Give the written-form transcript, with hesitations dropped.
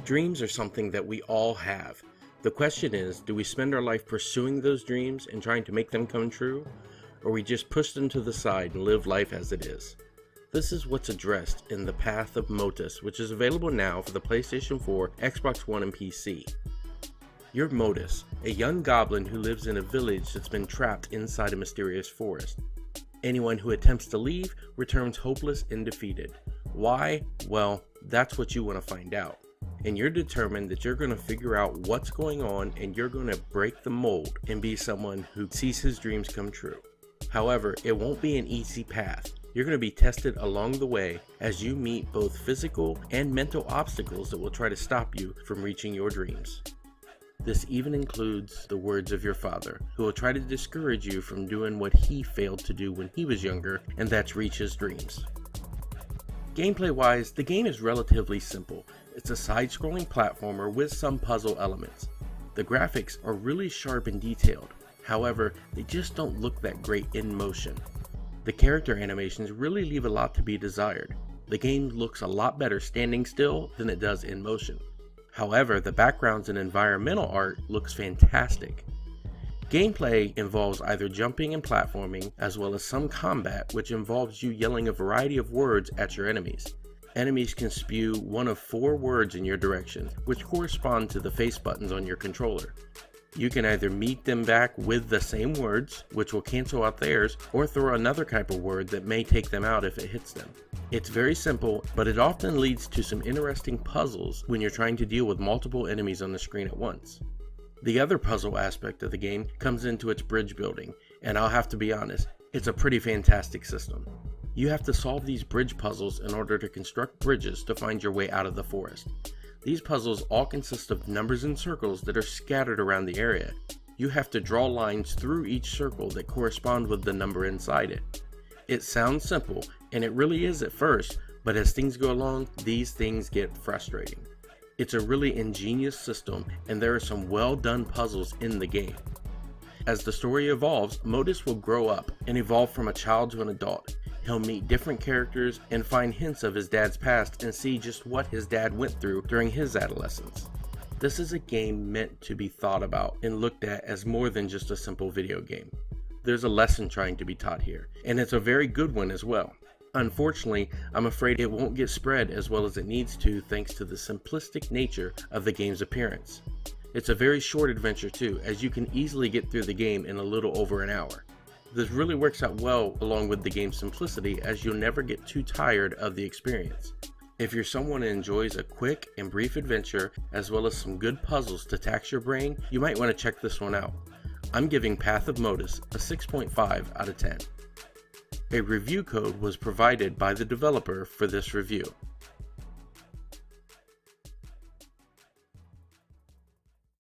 Dreams are something that we all have. The question is, do we spend our life pursuing those dreams and trying to make them come true? Or we just push them to the side and live life as it is? This is what's addressed in the Path of Motus, which is available now for the PlayStation 4, Xbox One, and PC. You're Motus, a young goblin who lives in a village that's been trapped inside a mysterious forest. Anyone who attempts to leave returns hopeless and defeated. Why? Well, that's what you want to find out. And you're determined that you're going to figure out what's going on, and you're going to break the mold and be someone who sees his dreams come true. However, it won't be an easy path. You're going to be tested along the way as you meet both physical and mental obstacles that will try to stop you from reaching your dreams. This even includes the words of your father, who will try to discourage you from doing what he failed to do when he was younger, and that's reach his dreams. Gameplay-wise, the game is relatively simple. It's a side-scrolling platformer with some puzzle elements. The graphics are really sharp and detailed. However, they just don't look that great in motion. The character animations really leave a lot to be desired. The game looks a lot better standing still than it does in motion. However, the backgrounds and environmental art looks fantastic. Gameplay involves either jumping and platforming, as well as some combat, which involves you yelling a variety of words at your enemies. Enemies can spew one of 4 words in your direction, which correspond to the face buttons on your controller. You can either meet them back with the same words, which will cancel out theirs, or throw another type of word that may take them out if it hits them. It's very simple, but it often leads to some interesting puzzles when you're trying to deal with multiple enemies on the screen at once. The other puzzle aspect of the game comes into its bridge building, and I'll have to be honest, it's a pretty fantastic system. You have to solve these bridge puzzles in order to construct bridges to find your way out of the forest. These puzzles all consist of numbers and circles that are scattered around the area. You have to draw lines through each circle that correspond with the number inside it. It sounds simple, and it really is at first, but as things go along, these things get frustrating. It's a really ingenious system, and there are some well done puzzles in the game. As the story evolves, Motus will grow up and evolve from a child to an adult. He'll meet different characters and find hints of his dad's past and see just what his dad went through during his adolescence. This is a game meant to be thought about and looked at as more than just a simple video game. There's a lesson trying to be taught here, and it's a very good one as well. Unfortunately, I'm afraid it won't get spread as well as it needs to thanks to the simplistic nature of the game's appearance. It's a very short adventure too, as you can easily get through the game in a little over an hour. This really works out well along with the game's simplicity, as you'll never get too tired of the experience. If you're someone who enjoys a quick and brief adventure as well as some good puzzles to tax your brain, you might want to check this one out. I'm giving Path of Motus a 6.5 out of 10. A review code was provided by the developer for this review.